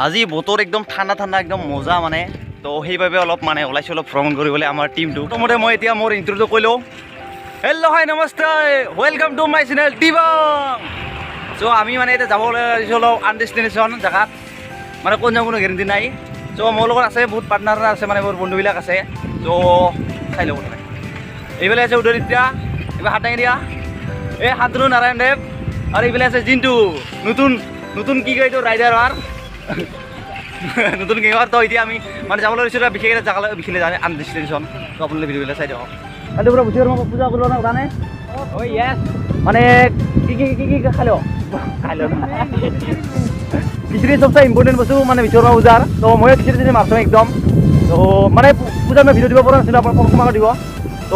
আজি বতৰ একদম ঠাণ্ডা ঠাণ্ডা একদম মজা মানে তো সেইভাবে অলপ মানে ওলাইছোঁ অলপ ভ্ৰমণ কৰিবলৈ আমাৰ টিমটো প্ৰথমতে মই এতিয়া মোৰ ইন্ট্ৰোটো কৈ লওঁ হেল্ল' হাই নমস্তে welcome to my channel Dibang চ' আমি মানে এতিয়া যাব ওলাইছোঁ অলপ আনডেষ্টিনেশ্যন জেগাত মানে কোন যাম কোনো গেৰেণ্টি নাই চ' মোৰ লগত আছে বহুত পাৰ্টনাৰ আছে মানে মোৰ বন্ধুবিলাক আছে চ' চাই লওঁ প্ৰথমে এইফালে আছে উদয়নিত্ৰা এইবাৰ হাত দাঙি দিয়া এই শান্তনু নাৰায়ণ দেৱ আৰু এইফালে আছে জিন্তু নতুন নতুন কি কয় এইটো ৰাইডাৰ আৰু নতুন গেঙৰ তো এতিয়া আমি মানে যাবলৈ লৈছোঁ বিশেষ এটা জেগালৈ বিশেষলৈ জানে আনডেষ্টিনেশ্যন তো আপোনালোকে ভিডিঅ'বিলাক চাই দিয়ক কালি পৰা বুজি মই পূজা কৰিব না জানে য়েছ মানে কি কি কি কি খালো খালো খিচিৰি চবচে ইম্পৰ্টেণ্ট বস্তু মানে বিশ্বকৰ্মা পূজাৰ তো মই খিচিৰি মাৰছোঁ একদম তো মানে পূজাত মই ভিডিঅ' দিব পৰা নাছিলোঁ আপোনাক ক্ষমা দিব তো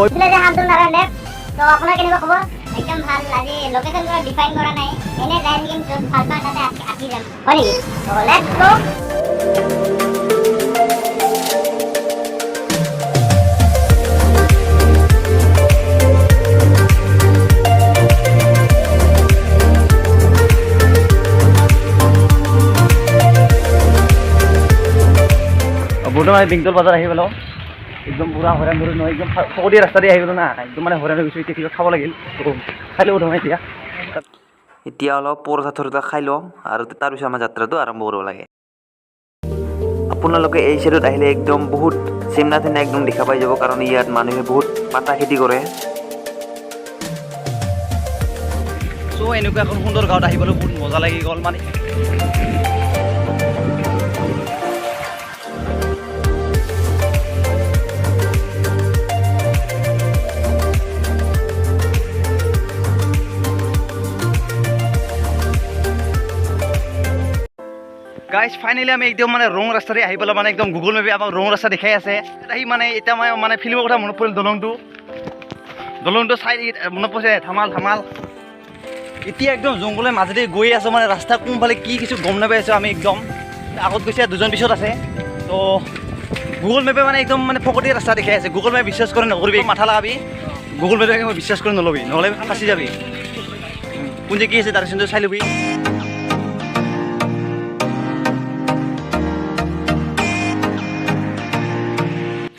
তো আপোনাৰ কেনেকুৱা খবৰ একদম ভাল আজি লোকেশন পুৰা ডিফাইন কৰা নাই এনে যাই নেকি য'ত ভাল পাওঁ তাতে আহি যাম হয় নেকি তো লেটছ গো বৰ্তমান বিংতল বজাৰ আহি পেলাওঁ একদম পুৰা হৰাণ ধৰি নহয় একদম ফকতীয়া ৰাস্তা দি আহি গ'লো না একদম মানে হৰাণ হৈ গৈছোঁ এতিয়া কিবা খাব লাগিল খাই ল'ব ধৰক এতিয়া অলপ পৰঠা থৰঠা খাই লওঁ আৰু তাৰপিছত আমাৰ যাত্ৰাটো আৰম্ভ কৰিব লাগে আপোনালোকে এই চাইডত আহিলে একদম বহুত চিমনা চিমনা একদম দেখা পাই যাব কাৰণ ইয়াত মানুহে বহুত পাতা খেতি কৰে চ' এনেকুৱা এখন সুন্দৰ গাঁৱত আহিবলৈ বহুত মজা লাগি গ'ল মানে গাইজ ফাইনেলি আমি একদম মানে ৰং ৰাস্তাৰে আহি পেলাই মানে একদম গুগল মেপে আমাক ৰং ৰাস্তা দেখাই আছে আহি মানে এতিয়া মই মানে ফিল্মৰ কথা মনত পৰিল দলংটো চাই মনত পৰিছে ধামাল ধামাল এতিয়া একদম জংঘলৰ মাজেদি গৈ আছোঁ মানে ৰাস্তা কোনফালে কি কিছু গম নাপাই আছোঁ আমি একদম আগত গৈছে দুজন পিছত আছে তো গুগল মেপে মানে একদম মানে ফকতীয়া ৰাস্তা দেখাই আছে গুগল মেপ বিশ্বাস কৰি নকৰিবি মাথা লগাবি গুগল মেপে মই বিশ্বাস কৰি নল'বি নহ'লে ফাঁচি যাবি কোন যে কি আছে তাৰ চিন্তা চাই ল'বি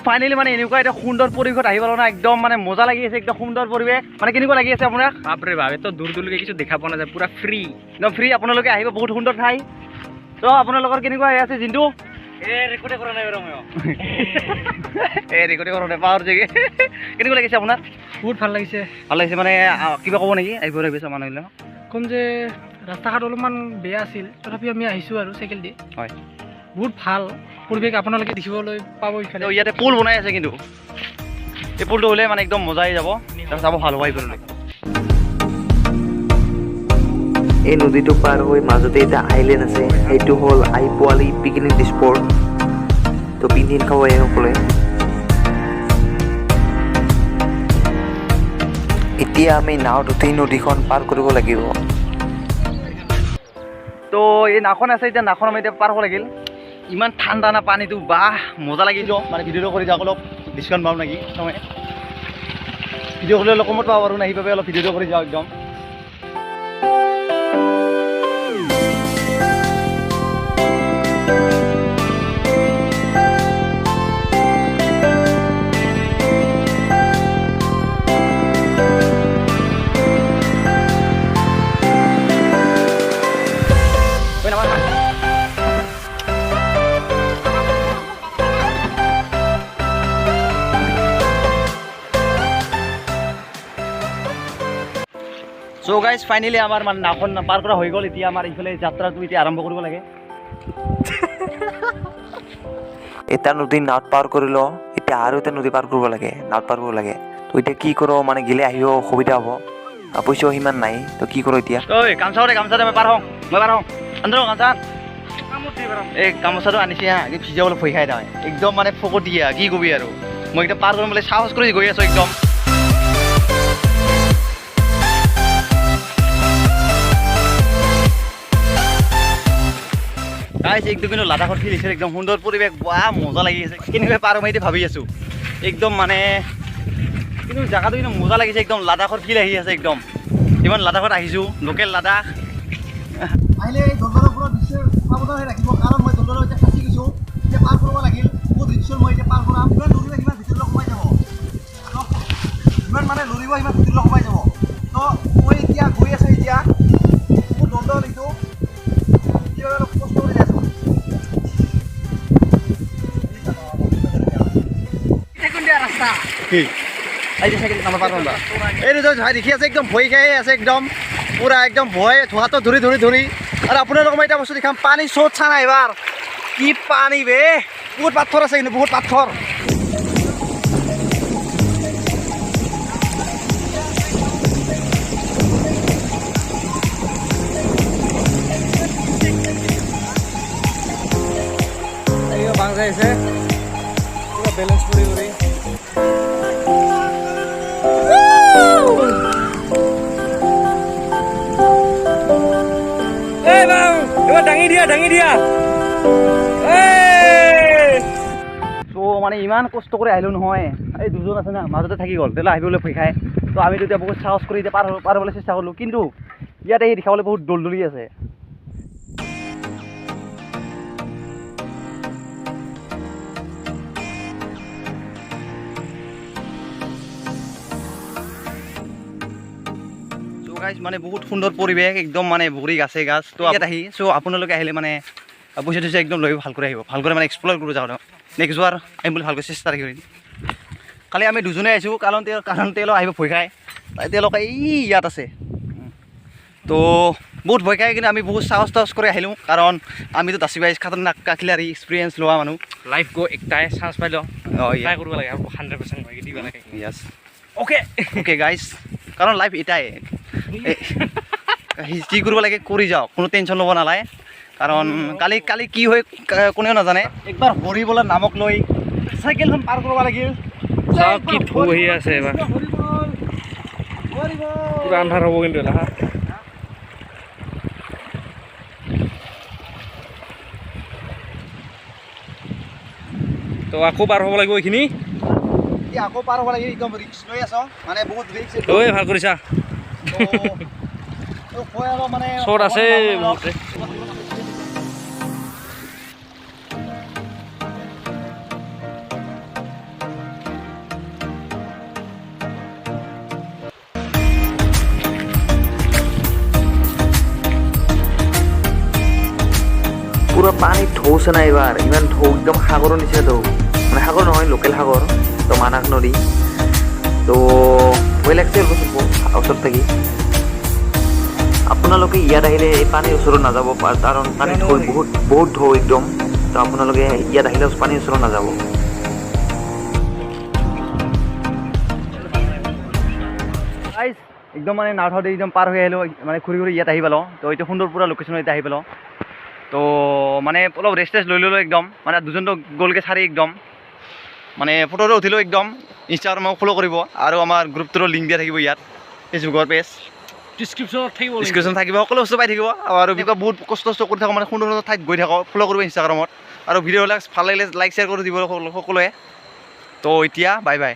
ফাইনেলি মানে এনেকুৱা এটা সুন্দৰ পৰিৱেশত আহি পালোঁ না একদম মানে মজা লাগি আছে একদম সুন্দৰ পৰিৱেশ মানে কেনেকুৱা লাগি আছে আপোনাক বাপৰে বাপ তো দূৰ দূৰলৈকে কিছু দেখা পোৱা নাযায় পুৰা ফ্ৰী একদম ফ্ৰী আপোনালোকে আহিব বহুত সুন্দৰ ঠাই তো আপোনালোকৰ কেনেকুৱা হৈ আছে জিন্তু ৰেকৰ্ডে কৰা নাই মই ৰেকৰ্ডে কৰা নাই পাৱাৰ জেগে কেনেকুৱা লাগিছে আপোনাৰ বহুত ভাল লাগিছে মানে কিবা ক'ব নেকি আহিব ভাবিছে মানুহবিলাক ক'ম যে ৰাস্তা ঘাট অলপমান বেয়া আছিল তথাপি আমি আহিছোঁ আৰু চাইকেল দি হয় বহুত ভাল পৰিৱেশ আপোনালোকে দেখিবলৈ পাব ইফালে ইয়াতে পুল বনাই আছে কিন্তু এই পুলটো হ'লে মানে একদম মজা আহি যাব তাৰপিছত যাব ভাল হ'ব আহিবলৈ এই নদীটো পাৰ হৈ মাজতে এটা আইলেণ্ড আছে সেইটো হ'ল আই পোৱালি পিকনিক স্পট তো পিকনিক খাব আহে সকলোৱে এতিয়া আমি নাৱত উঠি নদীখন পাৰ কৰিব লাগিব তো এই নাওখন আছে এতিয়া নাওখন আমি এতিয়া পাৰ হ'ব লাগিল ইমান ঠাণ্ডা না পানীটো বাহ মজা লাগি যাওঁ মানে ভিডিঅ'টো কৰি যাওক অলপ ডিছকাউণ্ট পাম নেকি প্ৰথমে ভিডিঅ' কৰিলে অলপ কমত পাব পাৰোঁ না সেইবাবে অলপ ভিডিঅ'টো কৰি যাওঁ একদম চ' গাইজ ফাইনেলি আমাৰ মানে নাওখন পাৰ কৰা হৈ গ'ল এতিয়া আমাৰ ইফালে যাত্ৰাটো এতিয়া আৰম্ভ কৰিব লাগে এটা নদী নাৱত পাৰ কৰি লওঁ এতিয়া আৰু এটা নদী পাৰ কৰিব লাগে নাৱত পাৰ কৰিব লাগে তো এতিয়া কি কৰোঁ মানে গেলে আহিব অসুবিধা হ'ব পইচাও সিমান নাই তো কি কৰোঁ এতিয়া ঐ গামোচাতে মই পাৰ হওঁ আন্দৰ গামোচা এই গামোচাটো আনিছে হা ভিজাবলৈ ভয় খাই নহয় একদম মানে ফকতীয়া কি কবি আৰু মই এতিয়া পাৰ কৰিম বুলি সাহস কৰি গৈ আছোঁ একদম গাইজ একদম কিন্তু লাডাখত ফিল হৈছে একদম সুন্দৰ পৰিৱেশ বাহ মজা লাগি আছে কেনেকৈ পাৰ মই এতিয়া ভাবি আছোঁ একদম মানে কিন্তু জেগাটো কিন্তু মজা লাগিছে একদম লাডাখৰ ফিল আহি আছে একদম ইমান লাডাখত আহিছোঁ লোকেল লাডাখ আহিলে এই দলদলৰ পৰা বেছি সাৱধান হৈ ৰাখিব কাৰণ মই দলদলৰ এতিয়া ফাঁচি গৈছোঁ এতিয়া পাৰ কৰিব লাগিল বহুত ৰিক্সৰ মই এতিয়া পাৰ কৰাম ইমান লৰিব সিমান ভিতৰলৈ সোমাই যাব যিমান মানে লৰিব সিমান ভিতৰলৈ সোমাই যাব তো মই এতিয়া গৈ আছোঁ এতিয়া বহুত দলদল এইটো এতিয়া অলপ কষ্ট কৰি আছোঁ কি এই চাইকেল নাম্বাৰ পাৰ কৰিবা এই দুজন ভাই দেখি আছে একদম ভয় খাই আছে একদম পুৰা একদম ভয় ধোৱাটো ধৰি আৰু আপোনালোকক মই এটা বস্তু দেখাম পানী চ'ত চা নাই এবাৰ কি পানী বে বহুত পাথৰ আছে কিন্তু বহুত পাথৰ বাং যাইছে পুৰা বেলেঞ্চ কৰি দাঙি দিয়া চ' মানে ইমান কষ্ট কৰি আহিলোঁ নহয় এই দুজন আছে না মাজতে থাকি গ'ল তেতিয়াহ'লে আহিবলৈ ভয় খায় তো আমিতো এতিয়া বহুত সাহস কৰি এতিয়া পাৰ হ'বলৈ চেষ্টা কৰিলোঁ কিন্তু ইয়াতে এই দেখাবলৈ বহুত দলদলি আছে মানে বহুত সুন্দৰ পৰিৱেশ একদম মানে ভৰি গাছে গাছ তো ইয়াত আহি চ' আপোনালোকে আহিলে মানে পইচা থৈছে একদম লৈ ভালকৈ আহিব ভালকৈ মানে এক্সপ্ল'ৰ কৰিব যাওঁ নেক্সট যোৱাৰ আহিম বুলি ভালকৈ চেষ্টা কৰিম খালি আমি দুজনে আহিছোঁ কাৰণ তেওঁলোক আহিব ভয় খায় তেওঁলোকে এই ইয়াত আছে তো বহুত ভয় খায় কিন্তু আমি বহুত সাহস তাহস কৰি আহিলোঁ কাৰণ আমিতো দাচি বাইছ খাতৰনাক কাখিলাৰী এক্সপিৰিয়েঞ্চ লোৱা মানুহ লাইফ গো একটাই চান্স পাই লওঁ ট্ৰাই কৰিব লাগে 100% দিব লাগে য়েছ অ'কে গাইজ কাৰণ লাইফ এটাই কি কৰিব লাগে কৰি যাওক কোনো টেনশ্যন ল'ব নালাগে কাৰণ কালি কি হয় কোনেও নাজানে একবাৰ হৰিবলৰ নামক লৈ চাইকেলখন পাৰ কৰিব লাগিল কি ঢৌ আহি আছে এবাৰ পুৰা আন্ধাৰ হ'ব কিন্তু লাহা তো আকৌ পাৰ হ'ব লাগিব এইখিনি আকৌ পাৰ হ'ব লাগে একদম ৰিক্স লৈ আছ মানে বহুত ৰিক্স ঐ ভাল কৰিছা মানে চোৰ আছে পুৰা পানীত ঢৌছে নাই এইবাৰ ইমান ঢৌ একদম সাগৰৰ নিচিনা ঢৌ মানে সাগৰ নহয় লোকেল সাগৰ তো মানাক নদী তো ভয় লাগছে ওচৰত থাকি আপোনালোকে ইয়াত আহিলে এই পানীৰ ওচৰত নাযাব কাৰণ পানী ঢৌ বহুত ঢৌ একদম তো আপোনালোকে ইয়াত আহিলে পানীৰ ওচৰত নাযাব একদম মানে নাওঠাওতে একদম পাৰ হৈ আহিলোঁ মানে ঘূৰি ইয়াত আহি পালোঁ তো এইটো সুন্দৰ পুৰা লোকেশ্যনত এতিয়া আহি পালোঁ তো মানে অলপ ৰেষ্ট লৈ ল'লোঁ একদম মানে দুজনটো গ'লকৈ চাৰি একদম মানে ফটোটো উঠিলোঁ একদম ইনষ্টাগ্ৰামক ফ'ল' কৰিব আৰু আমাৰ গ্ৰুপটোৰো লিংক দিয়া থাকিব ইয়াত ফেচবুকৰ পেজ ডিছক্ৰিপশ্যন থাকিব সকলো বস্তু পাই থাকিব আৰু বহুত কষ্ট কৰি থাকোঁ মানে সুন্দৰ সুন্দৰ ঠাইত গৈ থাকোঁ ফ'ল' কৰিব ইনষ্টাগ্ৰামত আৰু ভিডিঅ'বিলাক ভাল লাগিলে লাইক শ্বেয়াৰ কৰি দিব সকলোৱে তো এতিয়া বাই বাই